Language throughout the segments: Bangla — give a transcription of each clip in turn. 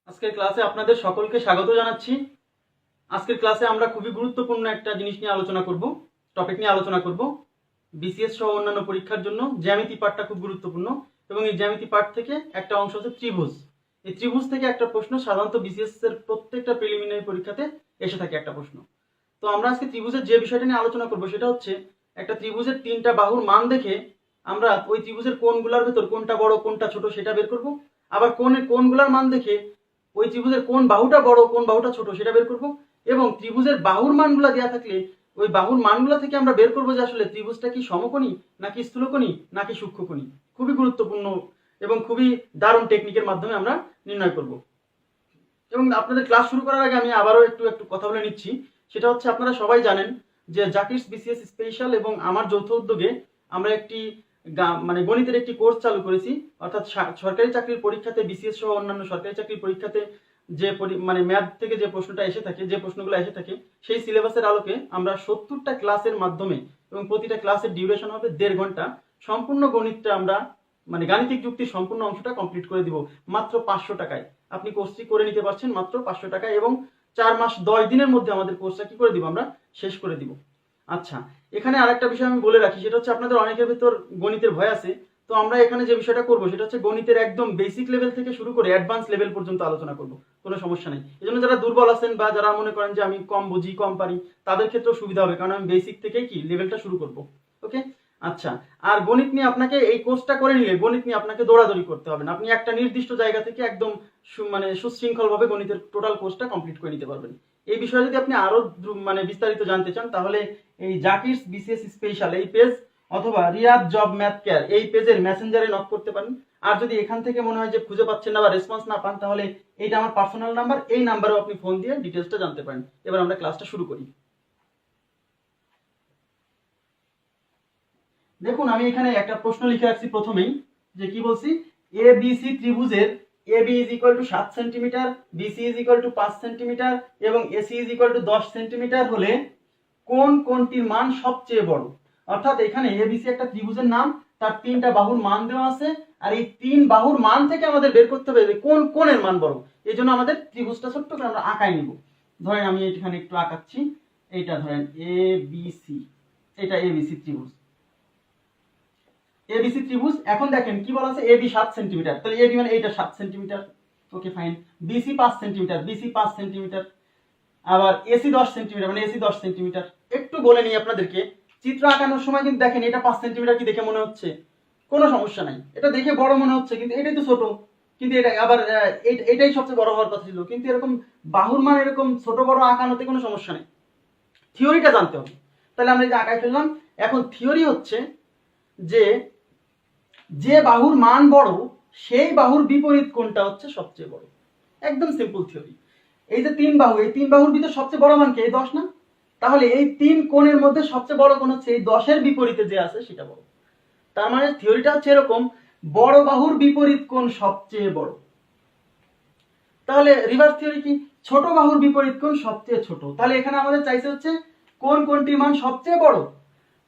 আজকের ক্লাসে আপনাদের সকলকে স্বাগত জানাচ্ছি। আজকের ক্লাসে আমরা খুবই গুরুত্বপূর্ণ একটা জিনিস নিয়ে আলোচনা করব, টপিক নিয়ে আলোচনা করব। বিসিএস সহ অন্যান্য পরীক্ষার জন্য জ্যামিতি পার্টটা খুব গুরুত্বপূর্ণ এবং এই জ্যামিতি পার্ট থেকে একটা অংশ হচ্ছে ত্রিভুজ। এই ত্রিভুজ থেকে একটা প্রশ্ন সাধারণত বিসিএস এর প্রত্যেকটা প্রিলিমিনারি পরীক্ষাতে এসে থাকে একটা প্রশ্ন। তো আমরা আজকে ত্রিভুজের যে বিষয়টা নিয়ে আলোচনা করব সেটা হচ্ছে একটা ত্রিভুজের তিনটা বাহুর মান দেখে আমরা ওই ত্রিভুজের কোণগুলোর ভেতর কোনটা বড় কোনটা ছোট সেটা বের করব। আবার কোণগুলোর মান দেখে ওই ত্রিভুজের কোন বাহুটা বড় কোন বাহুটা ছোট সেটা বের করব এবং ত্রিভুজের বাহুর মানগুলো দেওয়া থাকলে ওই বাহুর মানগুলো থেকে আমরা বের করবো যে আসলে ত্রিভুজটা কি সমকোণী নাকি স্থূলকোণী নাকি সূক্ষ্মকোণী। খুবই গুরুত্বপূর্ণ এবং খুবই দারুণ টেকনিকের মাধ্যমে আমরা নির্ণয় করব। এবং আপনাদের ক্লাস শুরু করার আগে আমি আবারও একটু কথা বলে নিচ্ছি। সেটা হচ্ছে আপনারা সবাই জানেন যে জাকিরস বিসিএস স্পেশাল এবং আমার যৌথ উদ্যোগে আমরা একটি গণিতের একটি কোর্স চালু করেছি। অর্থাৎ সরকারি চাকরির পরীক্ষাতে বিসিএস সহ অন্যান্য সরকারি চাকরির পরীক্ষাতে যে ম্যাথ থেকে যে প্রশ্নটা এসে থাকে, যে প্রশ্নগুলো এসে থাকে, সেই সিলেবাসের আলোকে আমরা 70টা ক্লাসের মাধ্যমে এবং প্রতিটা ক্লাসের ডিউরেশন হবে 1.5 ঘন্টা, সম্পূর্ণ গণিতটা আমরা গাণিতিক যুক্তির সম্পূর্ণ অংশটা কমপ্লিট করে দিব মাত্র 500 টাকায়। আপনি কোর্সটি করে নিতে পারছেন মাত্র 500 টাকায় এবং 4 মাস 10 দিনের মধ্যে আমাদের কোর্সটা কি করে দিব, আমরা শেষ করে দিব। আচ্ছা, এখানে আরেকটা বিষয় আমি বলে রাখি, সেটা হচ্ছে আপনাদের অনেকের ভেতর গণিতের ভয় আছে। তো আমরা এখানে যে বিষয়টা করব সেটা হচ্ছে গণিতের একদম বেসিক লেভেল থেকে শুরু করে অ্যাডভান্স লেভেল পর্যন্ত আলোচনা করব, কোনো সমস্যা নেই। এজন্য যারা দুর্বল আছেন বা যারা মনে করেন যে আমি কম বুঝি কম পারি, তাদের ক্ষেত্রেও সুবিধা হবে, কারণ আমি বেসিক থেকেই কি লেভেলটা শুরু করব। ওকে, আচ্ছা। আর গণিত নিয়ে আপনাকে এই কোর্সটা করে নিলে গণিত নিয়ে আপনাকে দৌড়াদৌড়ি করতে হবে না। আপনি একটা নির্দিষ্ট জায়গা থেকে একদম সুশৃঙ্খলভাবে গণিতের টোটাল কোর্সটা কমপ্লিট করে নিতে পারবেন। এই বিষয়ে যদি আপনি আরো বিস্তারিত জানতে চান তাহলে এই জাকিরস বিসিএস স্পেশাল এই পেজ অথবা রিয়াদ জব ম্যাথ কেয়ার এই পেজের মেসেঞ্জারে নক করতে পারেন। আর যদি এখান থেকে মনে হয় যে খুঁজে পাচ্ছেন না বা রেসপন্স না পান, তাহলে এইটা আমার পার্সোনাল নাম্বার, এই নাম্বারেও আপনি ফোন দিয়ে ডিটেলসটা জানতে পারেন। এবার আমরা ক্লাসটা শুরু করি। দেখুন, আমি এখানে একটা প্রশ্ন লিখে রাখছি প্রথমেই, যে কি বলছি, এ বি সি ত্রিভুজের A B is equal to 7 centimetre, BC is equal to 5 centimetre এবং AC is equal to 10 centimetre হলে কোনটির মান সবচেয়ে বড়। অর্থাৎ এখানে এবিসি একটা ত্রিভুজের নাম, তার তিনটা বাহুর মান দেওয়া আছে, আর এই তিন বাহুর মান থেকে আমাদের বের করতে হবে যে কোন কোণের মান বড়। এই জন্য আমাদের ত্রিভুজটা ছোট্ট করে আমরা আঁকাই নিব। ধরেন আমি এখানে একটু আঁকাচ্ছি, এইটা ধরেন এ বি সি, এটা এবিসি ত্রিভুজ। এবিসি ত্রিভুজ, এখন দেখেন কি বলা আছে, এবি 7 সেন্টিমিটার, তাহলে এবি মানে এইটা 7 centimetre. Okay fine. BC 5 centimetre, BC 5 centimetre. আবার এসি 10 সেন্টিমিটার, মানে এসি 10 সেন্টিমিটার। একটু বলে নিই আপনাদেরকে, চিত্র আঁকানোর সময় কিন্তু দেখেন এটা 5 সেন্টিমিটার কি দেখে মনে হচ্ছে, কোনো সমস্যা নাই, এটা দেখে বড় মনে হচ্ছে কিন্তু এটাই তো ছোট, কিন্তু এটা আবার এটাই সবচেয়ে বড় হওয়ার কথা ছিল, কিন্তু এরকম বাহুর মান এরকম ছোট বড় আঁকানোতে কোনো সমস্যা নেই, থিওরিটা জানতে হবে। তাহলে আমরা এই যে আঁকায় ফেললাম। এখন থিওরি হচ্ছে যে যে বাহুর মান বড় সেই বাহুর বিপরীত কোণটা হচ্ছে সবচেয়ে বড়। একদম সিম্পল থিওরি। এই যে তিন বাহু, এই তিন বাহুর ভিতর সবচেয়ে বড় মান কি, এই 10 না? তাহলে এই তিন কোণের মধ্যে সবচেয়ে বড় কোণ হচ্ছে এই 10-এর বিপরীতে যে আছে সেটা বড়। তার মানে থিওরিটা হচ্ছে এরকম, বড় বাহুর বিপরীত কোণ সবচেয়ে বড়। তাহলে রিভার্স থিওরি কি, ছোট বাহুর বিপরীত কোণ সবচেয়ে ছোট। তাহলে এখানে আমাদের চাইছে হচ্ছে কোনটির মান সবচেয়ে বড়।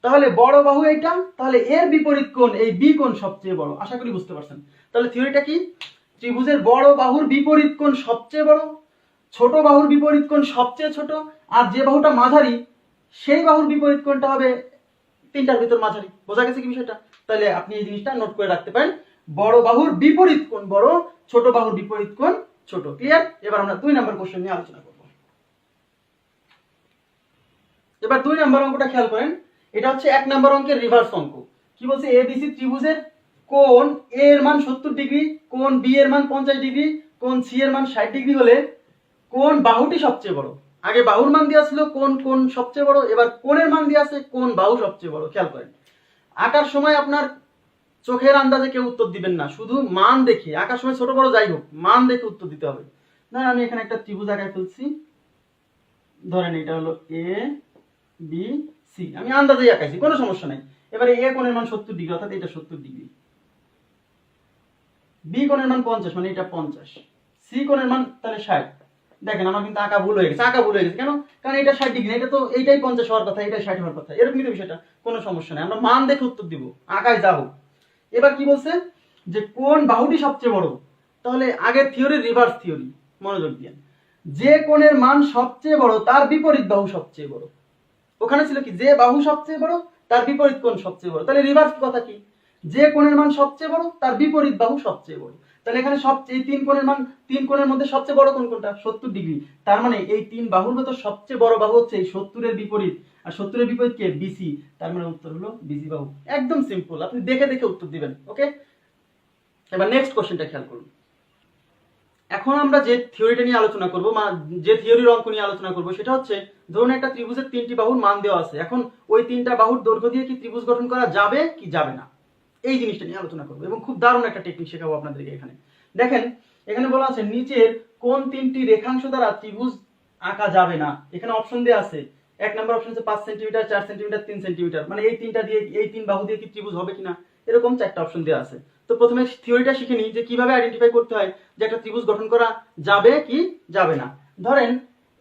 তাহলে বড় বাহু এইটা, তাহলে এর বিপরীত কোণ এই বি কোণ সবচেয়ে বড়। আশা করি বুঝতে পারছেন। তাহলে থিওরিটা কি, ত্রিভুজের বড় বাহুর বিপরীত কোণ সবচেয়ে বড়, ছোট বাহুর বিপরীত কোণ সবচেয়ে ছোট, আর যে বাহুটা মাঝারি সেই বাহুর বিপরীত কোণটা হবে তিনটার ভিতর মাঝারি। বোঝা গেছে কি বিষয়টা? তাহলে আপনি এই জিনিসটা নোট করে রাখতে পারেন, বড় বাহুর বিপরীত কোণ বড়, ছোট বাহুর বিপরীত কোণ ছোট। ক্লিয়ার? এবার আমরা 2 নম্বর কোশ্চেন নিয়ে আলোচনা করব। এবার 2 নম্বর অঙ্কটা খেয়াল করেন, এটা হচ্ছে 1 নম্বর অঙ্কের রিভার্স অঙ্ক। কি বলছে, এবিসি ত্রিভুজের কোণ এ এর মান 70 ডিগ্রি, কোণ বি এর মান 50 ডিগ্রি, কোণ সি এর মান 60 ডিগ্রি হলে কোন বাহুটি সবচেয়ে বড়। আগে বাহুর মান দেওয়া ছিল কোন সবচেয়ে বড়, এবার কোণের মান দেওয়া আছে কোন বাহু সবচেয়ে বড়। খেয়াল করেন, আঁকার সময় আপনার চোখের আন্দাজে কেউ উত্তর দিবেন না, শুধু মান দেখে, আঁকার সময় ছোট বড় যাই হোক মান দেখে উত্তর দিতে হবে। না, আমি এখানে একটা ত্রিভুজ আঁকায় ফেলছি, ধরেন এটা হলো এ বি সি, আমি আন্দাজেই আঁকাইছি, কোনো সমস্যা নাই। এবারে এ কোণের মান 70 ডিগ্রি, অর্থাৎ এটা 70 ডিগ্রি, বি কোণের মান 50, মানে এটা 50, সি কোণের মান তাহলে 60। দেখেন আমার কিন্তু আঁকা ভুল হয়ে গেছে, কেন? কারণ এটা 60 ডিগ্রি, এটা তো এইটাই 50 হওয়ার কথা, এটাই 60 হওয়ার কথা, এরকমই তো বিষয়টা, কোনো সমস্যা নেই, আমরা মান দেখে উত্তর দিব, আঁকায় যা হোক। এবার কি বলছে, যে কোন বাহুটি সবচেয়ে বড়। তাহলে আগের থিওরির রিভার্স থিওরি, মনোযোগ দিয়ে। যে কোণের মান সবচেয়ে বড় তার বিপরীত বাহু সবচেয়ে বড়। ওখানে ছিল কি যে বাহু সবচেয়ে বড় তার বিপরীত কোণ সবচেয়ে বড়, তাহলে রিভার্স কথা কি, যে কোণের মান সবচেয়ে বড় তার বিপরীত বাহু সবচেয়ে বড়। তাহলে এখানে সবচেয়ে তিন কোণের মান, তিন কোণের মধ্যে সবচেয়ে বড় কোণ কোনটা? 70 ডিগ্রি। তার মানে এই তিন বাহুর মধ্যে সবচেয়ে বড় বাহু হচ্ছে এই 70 এর বিপরীত, আর 70 এর বিপরীত কে? বিসি। তার মানে উত্তর হলো বিসি বাহু। একদম সিম্পল, আপনি দেখে দেখে উত্তর দিবেন। ওকে, এবার নেক্সট কোশ্চেনটা খেয়াল করুন। এখন আমরা যে থিওরিটা নিয়ে আলোচনা করব, যে থিওরির অঙ্ক নিয়ে আলোচনা করব, সেটা হচ্ছে ধরুন একটা ত্রিভুজের তিনটি বাহুর মান দেওয়া আছে। এখন ওই তিনটা বাহুর দৈর্ঘ্য দিয়ে কি ত্রিভুজ গঠন করা যাবে কি যাবে না, এই জিনিসটা নিয়ে আলোচনা করবো এবং খুব দারুণ একটা টেকনিক শেখাবো আপনাদেরকে। এখানে দেখেন, এখানে বলা আছে নিচের কোন তিনটি রেখাংশ দ্বারা ত্রিভুজ আঁকা যাবে না। এখানে অপশন দেওয়া আছে, এক নম্বর অপশন হচ্ছে 5 সেন্টিমিটার, 4 সেন্টিমিটার, 3 সেন্টিমিটার, মানে এই তিনটা দিয়ে, এই তিন বাহু দিয়ে কি ত্রিভুজ হবে কিনা, এরকম চারটা অপশন দেওয়া আছে। তো প্রথমে থিওরিটা শিখে নিই যে কিভাবে আইডেন্টিফাই করতে হয় যে একটা ত্রিভুজ গঠন করা যাবে কি যাবে না। ধরেন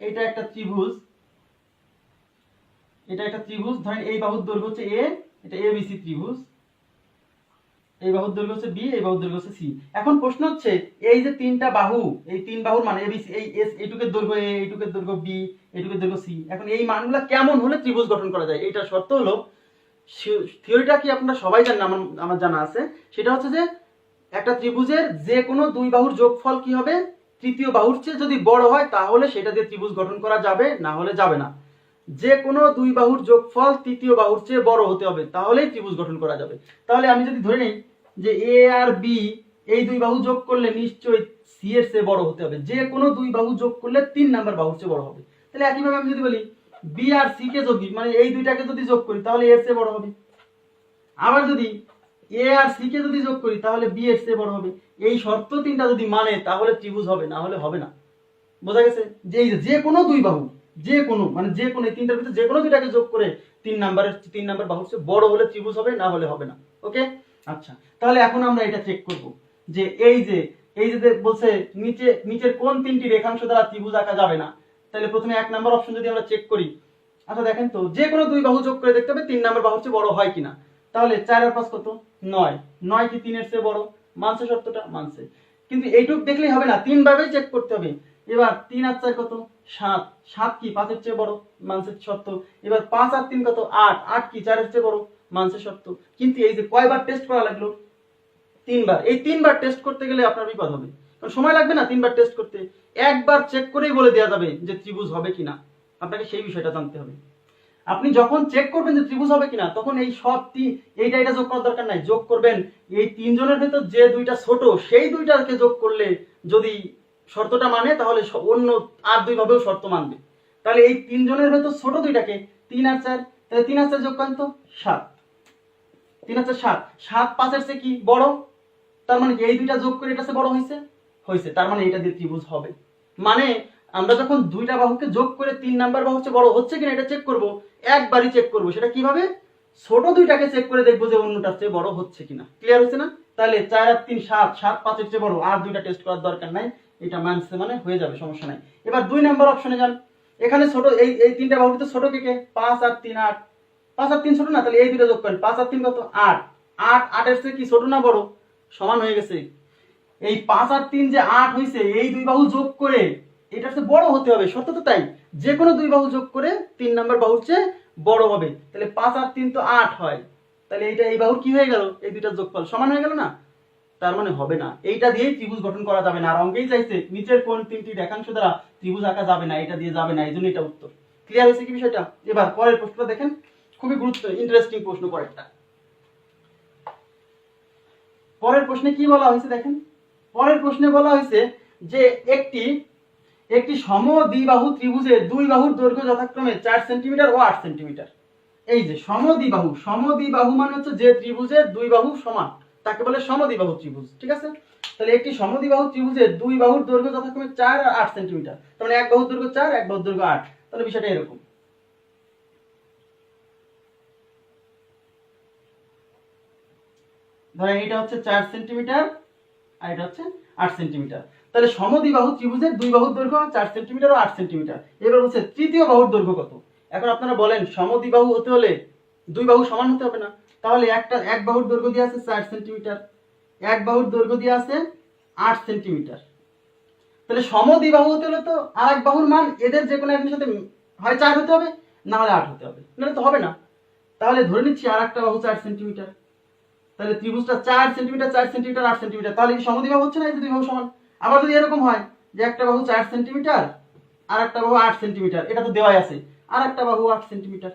এটা একটা ত্রিভুজ, এটা একটা ত্রিভুজ, ধরেন এই বাহুর দৈর্ঘ্য হচ্ছে এ, এটা এবিসি ত্রিভুজ, এই বাহুর দৈর্ঘ্য হচ্ছে বি, এই বাহুর দৈর্ঘ্য হচ্ছে সি। এখন প্রশ্ন হচ্ছে এই যে তিনটা বাহু, এই তিন বাহুর মান এবিসি, এই এস এইটুকের দৈর্ঘ্য এ, এইটুকের দৈর্ঘ্য বি, এইটুকের দৈর্ঘ্য সি, এখন এই মানগুলো কেমন হলে ত্রিভুজ গঠন করা যায়, এইটা শর্ত হলো, থিওরিটা কি আপনারা সবাই জানেন, আমার জানা আছে, সেটা হচ্ছে যে একটা ত্রিভুজের যে কোনো দুই বাহুর যোগফল কি হবে, তৃতীয় বাহুর চেয়ে যদি বড় হয় তাহলে সেটা দিয়ে ত্রিভুজ গঠন করা যাবে, না হলে যাবে না। যে কোনো দুই বাহুর যোগফল তৃতীয় বাহুর চেয়ে বড় হতে হবে, তাহলেই ত্রিভুজ গঠন করা যাবে। তাহলে আমি যদি ধরে নিই যে এ আর বি এই দুই বাহু যোগ করলে নিশ্চয়ই সি এর চেয়ে বড় হতে হবে, যে কোনো দুই বাহু যোগ করলে 3 নাম্বার বাহুর চেয়ে বড় হবে। তাহলে একইভাবে আমি যদি বলি বি আর সি কে যোগ, মানে এই দুইটাকে যদি যোগ করি তাহলে এর চেয়ে বড় হবে। আবার যদি এ আর সি কে যদি যোগ করি তাহলে বি এর চেয়ে বড় হবে। এই শর্ত তিনটা যদি মানে তাহলে ত্রিভুজ হবে, না হলে হবে না। বোঝা গেছে? যে কোনো দুই বাহু, যে কোনো মানে যে কোনো এই তিনটার ভিতরে যে কোনো দুইটাকে যোগ করে 3 নাম্বার বাহুর চেয়ে বড় হলে ত্রিভুজ হবে, না হলে হবে না। ওকে, আচ্ছা, তাহলে এখন আমরা এটা চেক করব যে এই যে বলছে নিচের কোন তিনটি রেখাংশ দ্বারা ত্রিভুজ আঁকা যাবে না। তাহলে প্রথমে 1 নাম্বার অপশন যদি আমরা চেক করি, আচ্ছা দেখেন তো যে কোনো দুই বাহু যোগ করে দেখতে হবে 3 নাম্বার বাহুর চেয়ে বড় হয় কিনা। তাহলে 4 আর 5 কত? 9, 9 কি 3 এর চেয়ে বড়? মানছে শর্তটা? মানছে। কিন্তু এইটুক দেখলেই হবে না, 3 ভাবেই চেক করতে হবে। এবার 3 আর 4 কত? 7, 7 কি 5 এর চেয়ে বড়? মানছে শর্ত। এবার 5 আর 3 কত? 8, 8 কি 4 এর চেয়ে বড়? মানছে শর্ত। কিন্তু এই যে কয়বার টেস্ট করা লাগলো? 3 বার। এই 3 বার টেস্ট করতে গেলে আপনার বিপদ হবে, কারণ সময় লাগবে না 3 বার টেস্ট করতে। একবার চেক করেই বলে দেওয়া যাবে যে ত্রিভুজ হবে কিনা। আপনাকে সেই বিষয়টা জানতে হবে। আপনি যখন চেক করবেন যে ত্রিভুজ হবে কিনা, তখন এই সব এটা যোগ করার দরকার নাই। যোগ করবেন এই তিনজনের ভেতর যে দুইটা ছোট, সেই দুইটাকে যোগ করলে যদি শর্তটা মানে, তাহলে অন্য আর দুই ভাবেও শর্ত মানবে। তাহলে এই তিনজনের ভেতর ছোট দুইটাকে 3 আর 4, তাহলে 3 আর 4 যোগ করেন তো 7, 3 আর 4 7, 7 5 এর চেয়ে কি বড়? তার মানে কি এই দুইটা যোগ করে এটা চেয়ে বড় হয়েছে, তার মানে এটা দিয়ে ত্রিভুজ হবে। মানে আমরা যখন দুইটা বাহুকে যোগ করে 3 নাম্বার বাহু চেয়ে বড় হচ্ছে কিনা এটা চেক করব, একবারই চেক করব। সেটা কিভাবে? ছোট দুইটাকে চেক করে দেখবো যে অন্যটার চেয়ে বড় হচ্ছে কিনা। ক্লিয়ার হচ্ছে না? তাহলে 4 আর 3 7, 7 5 এর চেয়ে বড়, আর দুইটা টেস্ট করার দরকার নাই, এটা মানছে মানে হয়ে যাবে, সমস্যা নাই। এবার 2 নাম্বার অপশনে যান। এখানে ছোট এই তিনটা বাহুর ভিতরে ছোট কে? 5 আর 3 8, 5 আর 3 ছোট না, তাহলে এই দুটো যোগ করেন। 5 আর 3 কত? 8, 8 8 এর চেয়ে কি ছোট না বড়? সমান হয়ে গেছে। এই 5 আর 3 যে 8 হইছে, এই দুই বাহু যোগ করে এটার চেয়ে বড় হতে হবে, সত্য তো তাই। যে কোনো দুই বাহু যোগ করে 3 নাম্বার বাহুর চেয়ে বড় হবে। তাহলে 5 আর 3 তো 8 হয়, তাহলে এইটা এই বাহুর কি হয়ে গেল? এই দুইটার যোগফল সমান হয়ে গেল না? তার মানে হবে না, এইটা দিয়ে ত্রিভুজ গঠন করা যাবে না। আর অঙ্কেই চাইছে নিচের কোন তিনটি রেখাংশ দ্বারা ত্রিভুজ আঁকা যাবে না, এটা দিয়ে যাবে না, এইজন্য এটা উত্তর। ক্লিয়ার হয়েছে কি বিষয়টা? এবার পরের প্রশ্নটা দেখেন, খুবই ইন্টারেস্টিং প্রশ্ন পরেরটা। পরের প্রশ্নে কি বলা হয়েছে দেখেন, পরের প্রশ্নে বলা হয়েছে যে একটি সমদ্বিবাহু ত্রিভুজের দুই বাহুর দৈর্ঘ্য যথাক্রমে 4 সেন্টিমিটার ও 8 সেন্টিমিটার। এই যে সমদ্বিবাহু মানে হচ্ছে যে ত্রিভুজের দুই বাহু সমান, তাকে বলে সমদ্বিবাহু ত্রিভুজ। ঠিক আছে? তাহলে একটি সমদ্বিবাহু ত্রিভুজের দুই বাহুর দৈর্ঘ্য যথাক্রমে 4 আর 8 সেন্টিমিটার, তার মানে এক বাহুর দৈর্ঘ্য 4, এক বাহুর দৈর্ঘ্য 8। তাহলে বিষয়টা এরকম। ধরেন এটা হচ্ছে 4 সেন্টিমিটার আর এটা হচ্ছে 8 সেন্টিমিটার। তাহলে সমদ্বিবাহু ত্রিভুজের দুই বাহুর দৈর্ঘ্য 4 সেন্টিমিটার ও 8 সেন্টিমিটার। এবার হচ্ছে তৃতীয় বাহুর দৈর্ঘ্য কত। এখন আপনারা বলেন সমদ্বিবাহু হতে হলে দুই বাহু সমান হতে হবে না? তাহলে এক বাহুর দৈর্ঘ্য দিয়ে আছে 4 সেন্টিমিটার, এক বাহুর দৈর্ঘ্য দিয়ে আছে 8 সেন্টিমিটার। তাহলে সমদ্বিবাহু হতে হলে তো আর এক বাহুর মান এদের যে কোনো একজনের সাথে হয় 4 হতে হবে, না হলে 8 হতে হবে, নাহলে তো হবে না। তাহলে ধরে নিচ্ছি আর একটা বাহু 4 সেন্টিমিটার, তাহলে ত্রিভুজটা 4 সেন্টিমিটার 4 সেন্টিমিটার 8 সেন্টিমিটার, তাহলে কি সমদ্বিবাহু হচ্ছে না? এই দুই বাহু সমান। আবার যদি এরকম হয় যে একটা বাহু 4 সেন্টিমিটার আর একটা বাহু 8 সেন্টিমিটার, এটা তো দেওয়াই আছে, আর একটা বাহু 8 সেন্টিমিটার,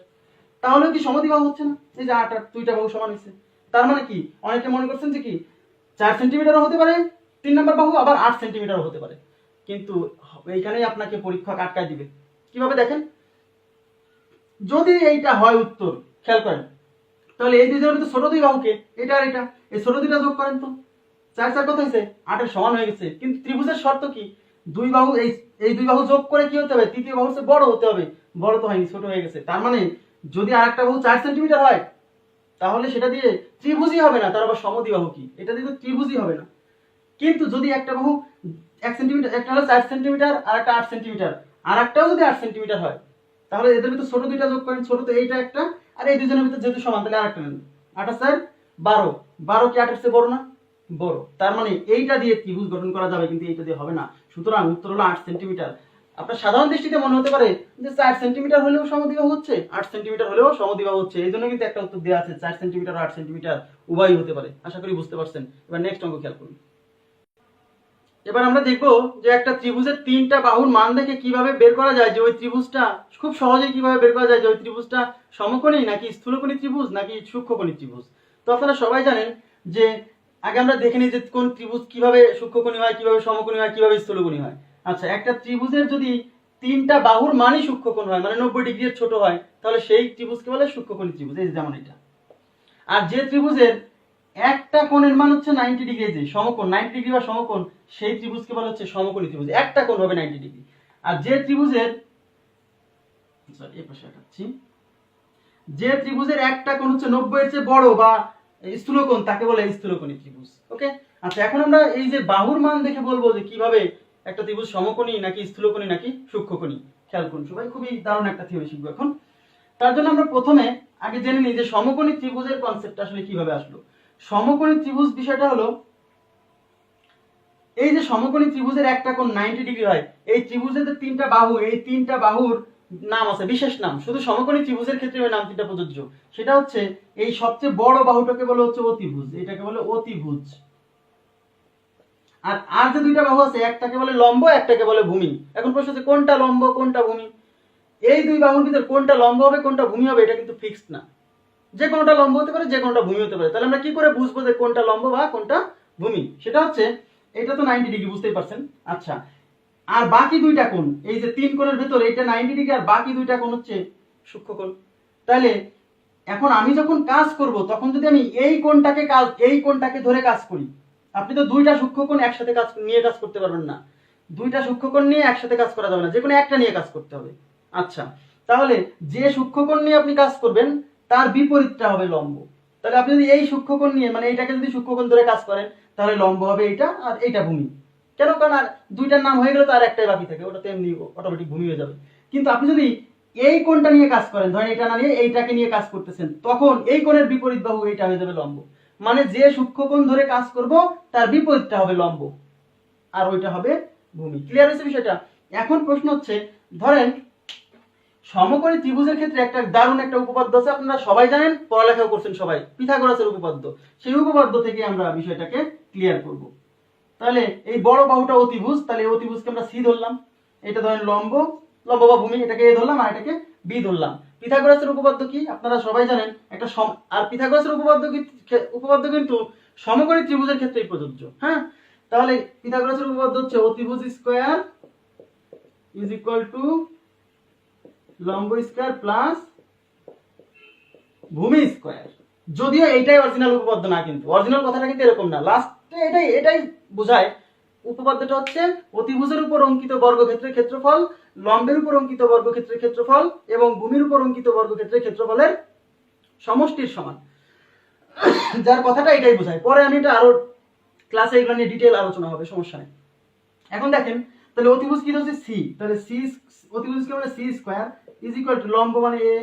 তাহলে কি সমদ্বিবাহু হচ্ছে না? এই যে 8 আর দুইটা বাহু সমান হয়েছে। তার মানে কি, অনেকে মনে করছেন যে কি 4 সেন্টিমিটারও হতে পারে 3 নম্বর বাহু, আবার 8 সেন্টিমিটারও হতে পারে, কিন্তু এইখানেই আপনাকে পরীক্ষক আটকায় দিবে। কিভাবে দেখেন, যদি এইটা হয় উত্তর, খেয়াল করেন, তাহলে এই দুইজনের ভিতরে ছোট দুই বাহুকে, এটা আর এটা, এই ছোট দুইটা যোগ করেন তো, 4 4 কত হয়েছে? 8 এর সমান হয়ে গেছে। কিন্তু ত্রিভুজের শর্ত কি, দুই বাহু এই দুই বাহু যোগ করে কি হতে হবে? তৃতীয় বাহু হচ্ছে বড় হতে হবে, বড় তো হয়নি, ছোট হয়ে গেছে। তার মানে যদি আরেকটা বাহু 4 সেন্টিমিটার হয়, তাহলে সেটা দিয়ে ত্রিভুজই হবে না, তার আবার সমদ্বিবাহু কি? এটা দিয়ে তো ত্রিভুজই হবে না। কিন্তু যদি একটা বাহু 1 সেন্টিমিটার, একটা হলো 4 সেন্টিমিটার আর একটা 8 সেন্টিমিটার, আর একটাও যদি 8 সেন্টিমিটার হয়, তাহলে এদের ভিতর ছোট দুইটা যোগ করেন, ছোট তো এইটা একটা, আর এই দুজনের ভিতর যেহেতু সমান, তাহলে আরেকটা নেন। 8 আর 4 12, 12 কি 8 এর চেয়ে বড় না? বড়। তার মানে এইটা দিয়ে ত্রিভুজ গঠন করা যাবে, কিন্তু এইটা দিয়ে হবে না। সুতরাং উত্তর হলো 8 সেন্টিমিটার। আপনার সাধারণ দৃষ্টিতে মনে হতে পারে যে 4 সেন্টিমিটার হলেও সমদ্বিবাহু হচ্ছে, 8 সেন্টিমিটার হলেও সমদ্বিবাহু হচ্ছে, এই জন্য কিন্তু একটা উত্তর দেওয়া আছে, 4 সেন্টিমিটার আর 8 সেন্টিমিটার উভয়ই হতে পারে। আশা করি বুঝতে পারছেন। এবার নেক্সট অঙ্ক খেয়াল করুন। এবার আমরা দেখবো যে একটা ত্রিভুজের 3টা বাহুর মান দেখে কিভাবে বের করা যায় যে ওই ত্রিভুজটা, খুব সহজেই কিভাবে বের করা যায় যে ওই ত্রিভুজটা সমকোণী নাকি স্থূলকোণী ত্রিভুজ নাকি সূক্ষ্মকোণী ত্রিভুজ। তো আপনারা সবাই জানেন যে আগে আমরা দেখে নিই যে কোন ত্রিভুজ কিভাবে সূক্ষ্মকোণী হয়, কিভাবে সমকোণী হয়, কিভাবে স্থূলকোণী হয়। আচ্ছা, একটা ত্রিভুজের যদি 3টা বাহুর মানই সূক্ষ্মকোণ হয়, মানে 90 ডিগ্রির ছোট হয়, তাহলে সেই ত্রিভুজকে বলে সূক্ষ্মকোণী ত্রিভুজ। এই যেমন এটা। আর যে ত্রিভুজের একটা কোণের মান হচ্ছে 90 ডিগ্রি, যে সমকোণ 90 ডিগ্রি বা সমকোণ, সেই ত্রিভুজকে বলা হচ্ছে সমকোণী ত্রিভুজ, একটা কোণ হবে 90 ডিগ্রি। আর যে ত্রিভুজের একটা কোণ হচ্ছে 90 এর চেয়ে বড় বা স্থূলকোণ, তাকে বলে স্থূলকোণী ত্রিভুজ। ওকে। আচ্ছা, এখন আমরা এই যে বাহুর মান দেখে বলবো যে কিভাবে একটা ত্রিভুজ সমকোণী নাকি স্থূলকোণী নাকি সূক্ষ্মকোণী। খেয়াল করুন সবাই, খুবই দারুণ একটা থিওরি শিখবো এখন। তার জন্য আমরা প্রথমে আগে জেনে নিই যে সমকোণী ত্রিভুজের কনসেপ্ট আসলে কিভাবে আসলো। সমকোণী ত্রিভুজ বিষয়টা হলো, এই যে সমকোণী ত্রিভুজের একটা কোণ 90 ডিগ্রি হয়, এই ত্রিভুজের যে 3টা বাহু, এই 3টা বাহুর নাম আছে, বিশেষ নাম। শুধু সমকোণী ত্রিভুজের ক্ষেত্রে ওই নাম 3টা প্রযোজ্য। সেটা হচ্ছে, এই সবচেয়ে বড় বাহুটাকে বলে হচ্ছে অতিভুজ, এটাকে বলে অতিভুজ। আর আর যে দুইটা বাহু আছে, একটাকে বলে লম্ব, একটাকে বলে ভূমি। এখন প্রশ্ন হচ্ছে কোনটা লম্ব কোনটা ভূমি। এই দুই বাহুর ভিতর কোনটা লম্ব হবে কোনটা ভূমি হবে এটা কিন্তু ফিক্সড না, যে কোনটা লম্ব হতে পারে যে কোনটা ভূমি হতে পারে। তাহলে আমরা কি করে বুঝবো যে কোনটা লম্ব বা কোনটা ভূমি? সেটা হচ্ছে, এটা তো 90 ডিগ্রি, বুঝতেই পারছেন। আচ্ছা, আর বাকি দুইটা কোণ, এই যে 3 কোণের ভিতর এটা 90 ডিগ্রি, আর বাকি দুইটা কোণ হচ্ছে সূক্ষ্মকোণ। তাহলে এখন আমি যখন কাজ করব, তখন যদি আমি এই কোণটাকে ধরে কাজ করি, আপনি তো দুইটা সূক্ষ্মকোণ একসাথে কাজ করতে পারবেন না। দুইটা সূক্ষ্মকোণ নিয়ে একসাথে কাজ করা যাবে না, যে কোনো একটা নিয়ে কাজ করতে হবে। আচ্ছা, তাহলে যে সূক্ষ্মকোণ নিয়ে আপনি কাজ করবেন তার বিপরীতটা হবে লম্ব। তাহলে আপনি যদি এই সূক্ষ্মকোণ নিয়ে, মানে এইটাকে যদি সূক্ষ্মকোণ ধরে কাজ করেন, তাহলে লম্ব হবে এইটা, আর এইটা ভূমি। কেন? কারণ আর দুইটার নাম হয়ে গেলে তো আর একটাই বাকি থাকে, ওটা তো এমনি অটোমেটিক ভূমি হয়ে যাবে। কিন্তু আপনি যদি এই কোণটা নিয়ে কাজ করেন, ধরেন এটা না নিয়ে এইটাকে নিয়ে কাজ করতেছেন, তখন এই কোণের বিপরীত বাহু এইটা হয়ে যাবে লম্ব। মানে যে সূক্ষ্মকোণ ধরে কাজ করব তার বিপরীতটা হবে লম্ব, আর ওইটা হবে ভূমি। ক্লিয়ার হয়েছে বিষয়টা? এখন প্রশ্ন হচ্ছে, ধরেন সমকোণী ত্রিভুজের ক্ষেত্রে একটা দারুণ একটা উপপাদ্য আছে, আপনারা সবাই জানেন, পড়ালেখাও করছেন সবাই, পিথাগোরাসের উপপাদ্য। সেই উপপাদ্য থেকে আমরা বিষয়টাকে ক্লিয়ার করব। তাহলে এই বড় বাহুটা অতিভুজ, তাহলে এই অতিভুজকে আমরা সি ধরলাম, এটা ধরেন লম্ব, লম্ব বা ভূমি, এটাকে এ ধরলাম আর এটাকে বি ধরলাম। পিথাগোরাসের উপপাদ্য কি আপনারা সবাই জানেন, একটা আর পিথাগোরাসের উপপাদ্য কিন্তু সমকোণী ত্রিভুজের ক্ষেত্রেই প্রযোজ্য। হ্যাঁ, তাহলে পিথাগোরাসের উপপাদ্য হচ্ছে অতিভুজ স্কয়ার ইজ ইকুয়াল টু লম্ব স্কয়ার প্লাস ভূমি স্কয়ার। যদিও এইটাই অরিজিনাল উপপাদ্য না, কিন্তু অরিজিনাল কথাটা কিন্তু এরকম না, লাস্টে এটাই বোঝায়। উপপাদ্যটা হচ্ছে অতিভুজের উপর অঙ্কিত বর্গক্ষেত্রের ক্ষেত্রফল লম্বের উপর অঙ্কিত বর্গক্ষেত্রের ক্ষেত্রফল এবং ভূমির উপর অঙ্কিত বর্গক্ষেত্রের ক্ষেত্রফলের সমষ্টির সমান। যার কথাটা এটাই বোঝায়। পরে আমি এটা আরো ক্লাসে এগুলো নিয়ে ডিটেইল আলোচনা হবে, সমস্যা নেই। এখন দেখেন, তাহলে অতিভুজ কি হচ্ছে সি, তাহলে সি অতিভুজকে মানে C square is equal to লম্ব মানে এ,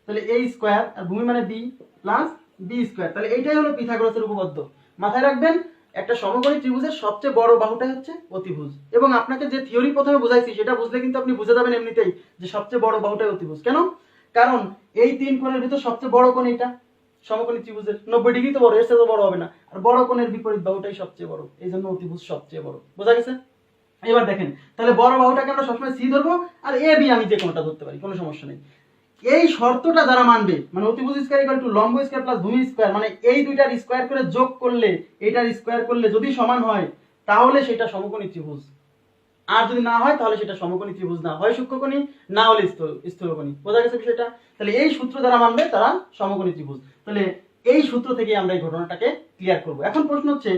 তাহলে এ স্কয়ার, আর ভূমি মানে বি প্লাস বি স্কয়ার। তাহলে এইটাই হলো পিথাগোরাসের উপপাদ্য। মাথায় রাখবেন, একটা সমকোণী ত্রিভুজের সবচেয়ে বড় বাহুটাই হচ্ছে অতিভুজ। এবং আপনাকে যে থিওরি প্রথমে বুঝাইছি সেটা বুঝলে কিন্তু আপনি বুঝে যাবেন এমনিতেই যে সবচেয়ে বড় বাহুটাই অতিভুজ। কেন? কারণ এই তিন কোণের ভিতর সবচেয়ে বড় কোণ এটা সমকোণী ত্রিভুজের 90 ডিগ্রি তো বড়, এর চেয়ে তো বড় হবে না। আর বড় কোণের বিপরীত বাহুটাই সবচেয়ে বড়, এই জন্য অতিভুজ সবচেয়ে বড়। বোঝা গেছে? এবার দেখেন, তাহলে বড় বাহুটাকে আমরা সবসময় সি ধরবো, আর এ বি আমি যে কোনোটা ধরতে পারি, কোনো সমস্যা নেই। এই শর্তটা যারা মানবে, মানে অতিভুজ স্কয়ার ইকুয়াল টু লম্ব স্কয়ার প্লাস ভূমি স্কয়ার, মানে এই দুইটার স্কয়ার করে যোগ করলে এটার স্কয়ার করলে যদি সমান হয় তাহলে সেটা সমকোণী ত্রিভুজ। আর যদি না হয় তাহলে সেটা সমকোণী ত্রিভুজ না, হয় সূক্ষ্মকোণী না হলে স্থূলকোণী। বোঝা গেছে বিষয়টা? তাহলে এই সূত্র যারা মানবে তারা সমকোণী ত্রিভুজ। তাহলে এই সূত্র থেকে আমরা এই ঘটনাটাকে ক্লিয়ার করব। এখন প্রশ্ন হচ্ছে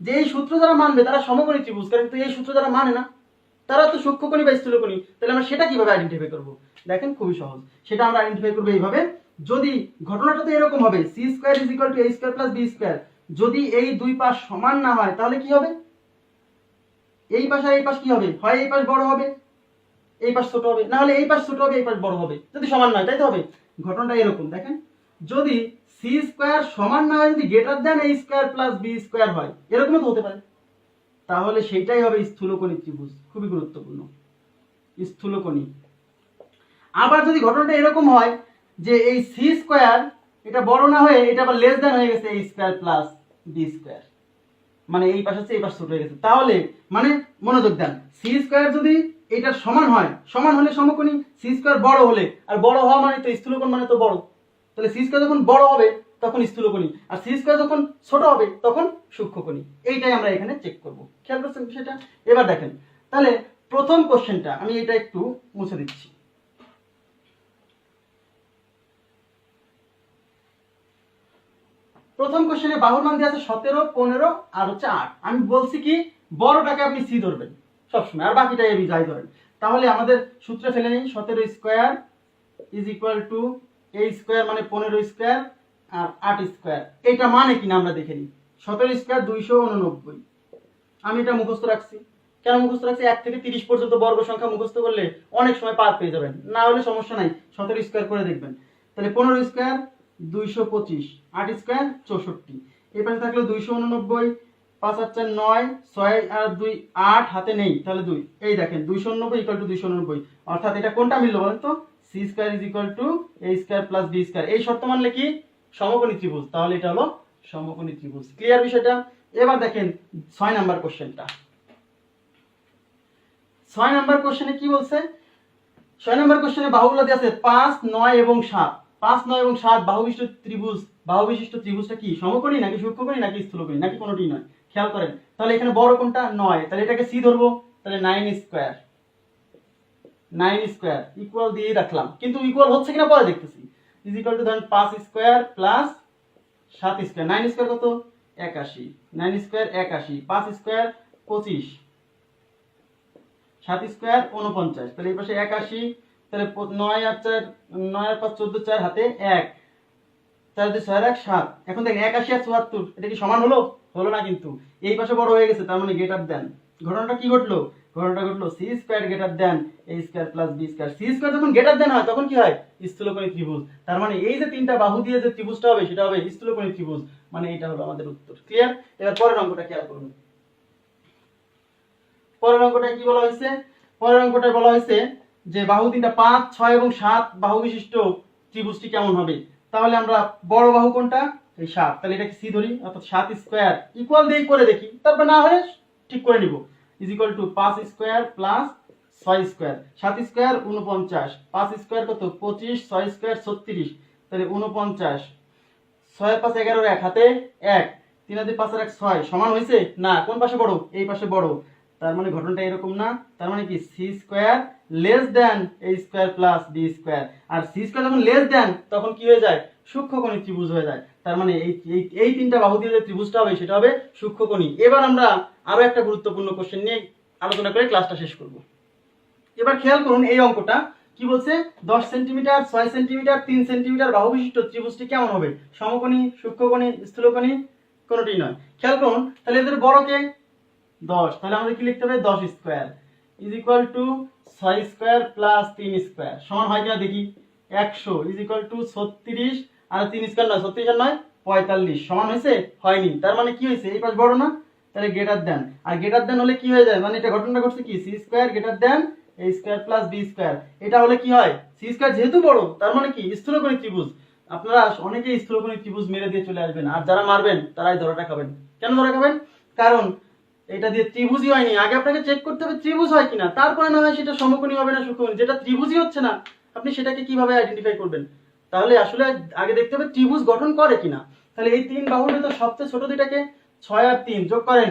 যে এই সূত্র যারা মানবে তারা সমকোণী ত্রিভুজ, কিন্তু এই সূত্র যারা মানে না তারা তো সূক্ষ্মকোণী বা স্থূলকোণী। তাহলে আমরা সেটা কিভাবে আইডেন্টিফাই করব? দেখেন, খুবই সহজ। সেটা আমরা আইডেন্টিফাই করব এইভাবে, যদি ঘটনাটা তো এরকম হবে C square is equal to A square plus B square, যদি এই দুই পাশ সমান না হয় তাহলে কি হবে? এই পাশ আর এই পাশ কি হবে? হয় এই পাশ বড় হবে, এই পাশ ছোট হবে, না হলে এই পাশ ছোট হবে, এই পাশ বড় হবে, যদি সমান নয়, তাই তো হবে। ঘটনাটা এরকম দেখেন, যদি সি স্কয়ার সমান না হয়, যদি greater than a square plus B square হয়, এরকমও তো হতে পারে, তাহলে সেইটাই হবে স্থূলকোণী ত্রিভুজ। খুবই গুরুত্বপূর্ণ, স্থূলকোণী। আবার যদি ঘটনাটা এরকম হয় যে এই সি স্কয়ার এটা বড় না হয়ে এটা আবার লেস দ্যান হয়ে গেছে এ স্কয়ার প্লাস বি স্কয়ার, মানে এই পাশ হচ্ছে এই পাশ ছোট হয়ে গেছে, তাহলে মানে মনোযোগ দেন, সি স্কয়ার যদি এটা সমান হয়, সমান হলে সমকোণী, সি স্কয়ার বড় হলে, আর বড় হওয়া মানে তো স্থূলকোণ মানে তো বড়, তাহলে সি স্কয়ার যখন বড় হবে তখন স্থূলকোণী, আর সি স্কয়ার যখন ছোট হবে তখন সূক্ষ্মকোণী। এইটাই আমরা এখানে চেক করব। খেয়াল করছেন বিষয়টা? এবার দেখেন, তাহলে প্রথম কোশ্চেনটা আমি এটা একটু মুছে দিচ্ছি। প্রথম কোশ্চেনে বাহুর মান দেওয়া আছে 17, 15 আর হচ্ছে 8। আমি বলছি কি বড়টাকে আপনি সি ধরবেন সবসময়, আর বাকিটা এবি যাই ধরেন। তাহলে আমাদের সূত্রে ফেলে নেই, 17 square is equal to A square মানে 15 স্কয়ার আর 8 স্কয়ার। এটা মানে কিনা আমরা দেখে নিই। 17 স্কয়ার 289। আমি এটা মুখস্থ রাখছি। কেন মুখস্থ রাখছি? 1 থেকে 30 পর্যন্ত বর্গ সংখ্যা মুখস্থ করলে অনেক সময় পার পেয়ে যাবেন, না হলে সমস্যা নাই, 17 স্কয়ার করে দেখবেন। তাহলে 15 স্কয়ার 225, 8 স্কয়ার 64, এই পাশে থাকলো 289, 5 আর 4 9, 6 আর 2 8, হাতে নেই তাহলে 2, এই দেখেন 290 ইকুয়াল টু 290, অর্থাৎ এটা কোনটা মিললো বলেন তো? C square is equal to A square plus B square. এই শর্ত মানলে কি সমকোণী ত্রিভুজ, তাহলে এটা হলো সমকোণী ত্রিভুজ। ক্লিয়ার বিষয়টা? এবার দেখেন 6 নাম্বার কোশ্চেনটা। 6 নাম্বার কোশ্চেনে কি বলছে? 6 নাম্বার কোশ্চেনে বাহুগুলো দেওয়া আছে 5, 9 এবং 7। 5, 9 এবং 7 বাহু বিশিষ্ট ত্রিভুজটা কি সমকোণী নাকি সূক্ষ্মকোণী নাকি স্থূলকোণী নাকি কোনোটিই নয়? খেয়াল করেন, তাহলে এখানে বড় কোনটা? 9, তাহলে এটাকে সি ধরবো। তাহলে 9 স্কয়ার ইকুয়াল দিয়ে রাখলাম, কিন্তু ইকুয়াল হচ্ছে কিনা পরে দেখতেছি। ইজ ইকুয়াল টু ধরেন 5 স্কয়ার প্লাস 7 স্কয়ার। 9 স্কয়ার কত? 81। 9 স্কয়ার 81, 5 স্কয়ার 25, 7 স্কয়ার 49, তাহলে এই পাশে 81, তাহলে 9 আর 4, 9 আর 5 14, 4 হাতে 1, 4 2 6 1 7। এখন দেখেন 81 আর 74 এটা কি সমান হলো? হলো না, কিন্তু এই পাশে বড় হয়ে গেছে, তার মানে গ্রেটার দেন। ঘটনাটা কি ঘটলো? ঘটনাটা ঘটলো C square greater than A square plus B square. C square যখন গ্রেটার দেন হয় তখন কি হয়? স্থূলকোণী ত্রিভুজ। তার মানে এই যে তিনটা বাহু দিয়ে যে ত্রিভুজটা হবে সেটা হবে স্থূলকোণী ত্রিভুজ, মানে এটা হলো আমাদের উত্তর। ক্লিয়ার? এবার পরের অঙ্কটা খেয়াল করুন। পরের অঙ্কটায় কি বলা হয়েছে? পরের অঙ্কটায় বলা হয়েছে যে বাহু তিনটা 5, 6 এবং 7 বাহু বিশিষ্ট ত্রিভুজটি কেমন হবে? তাহলে আমরা বড় বাহু কোনটা? এই 7, তাহলে এটাকে সি ধরি, অর্থাৎ 7 স্কয়ার ইকুয়াল দিয়ে করে দেখি, তারপর না হলে ঠিক করে নিব। Is equal to 5 square plus 6 square. 7 square 49, 5 square কত? 25, 6 স্কয়ার 36, তাহলে 49, 6 5 11 1 হাতে 1, 3 আর 2 5 আর 1 6, সমান হয়েছে না? কোন পাশে বড়? এই পাশে বড়। তার মানে ঘটনাটা এরকম না? তার মানে কি C square less than a square plus B square. R C square যখন লেস দ্যান তখন কি হয়ে যায়? সূক্ষ্মকোণী ত্রিভুজ হয়ে যায়। তার মানে এই তিনটা বাহু দিয়ে যে ত্রিভুজটা হবে সেটা হবে সূক্ষ্মকোণী। এবার আমরা আরো একটা গুরুত্বপূর্ণ কোশ্চেন নিয়ে আলোচনা করে ক্লাসটা শেষ করব। এবার খেয়াল করুন এই অঙ্কটা কি বলছে? 10 সেন্টিমিটার, 6 সেন্টিমিটার, 3 সেন্টিমিটার বাহু বিশিষ্ট ত্রিভুজটি কেমন হবে? সমকোণী, সূক্ষ্মকোণী, স্থূলকোণী? কোনোটি নয়। খেয়াল করুন, তাহলে এদের বড় কে? 10, তাহলে আমাদের কি লিখতে হবে? 10 square is equal to 6 square plus 3 square, সমান হয় কিনা দেখি। 100 ইজ ইকুয়াল টু 36 আর 3 স্কয়ার নয়, 36 আর 9 45, সমান হয়েছে? হয়নি। তার মানে কি হয়েছে? এই পাশ বড় না? তাহলে গ্রেটার দেন, আর গ্রেটার দেন হলে কি হয়ে যায়, মানে এটা ঘটনাটা ঘটছে কি, সি স্কোয়ার গ্রেটার দেন এ স্কোয়ার প্লাস বি স্কোয়ার। এটা হলে কি হয়, সি স্কোয়ার যেহেতু বড় তার মানে কি স্থূলকোণী ত্রিভুজ। আপনারা অনেকেই স্থূলকোণী ত্রিভুজ মেরে দিয়ে চলে আসবেন, আর যারা মারবেন তারাই ধরাটা খাবেন। কেন ধরা খাবেন, কারণ এটা দিয়ে ত্রিভুজই হয়নি, আগে আপনাকে চেক করতে হবে ত্রিভুজ হয় কিনা, তারপরে না হয় সেটা সমকোণী হবে না সুকোণী। যেটা ত্রিভুজই হচ্ছে না আপনি সেটাকে কিভাবে আইডেন্টিফাই করবেন, তাহলে আসলে আগে দেখতে হবে ত্রিভুজ গঠন করে কিনা। তাহলে এই তিন বাহুর ভেতর সবচেয়ে ছোট দুইটাকে 6 আর 3 যোগ করেন,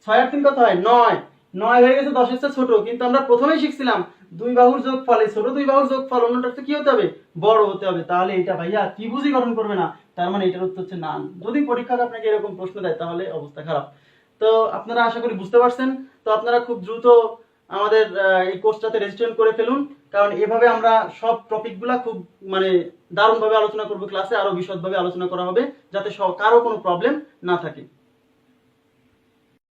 6 আর 3 কত হয় 9, 9 হয়ে গেছে 10 এর চেয়ে ছোট, কিন্তু আমরা প্রথমেই শিখছিলাম দুই বাহুর যোগফল, এই ছোট দুই বাহুর যোগফল অন্যটার তো কি হতে হবে, বড় হতে হবে। তাহলে এটা ভাইয়া ত্রিভুজই গঠন করবে না, তার মানে এটার উত্তর হচ্ছে না। যদি পরীক্ষক আপনাকে এরকম প্রশ্ন দেয় তাহলে অবস্থা খারাপ। তো আপনারা আশা করি বুঝতে পারছেন। তো আপনারা খুব দ্রুত আমাদের এই কোর্সটাতে রেজিস্ট্রেশন করে ফেলুন, কারণ এভাবে আমরা সব টপিকগুলা খুব মানে দারুণভাবে আলোচনা করব, ক্লাসে আরো বিশদভাবে আলোচনা করা হবে, যাতে কারো কোনো প্রবলেম না থাকে।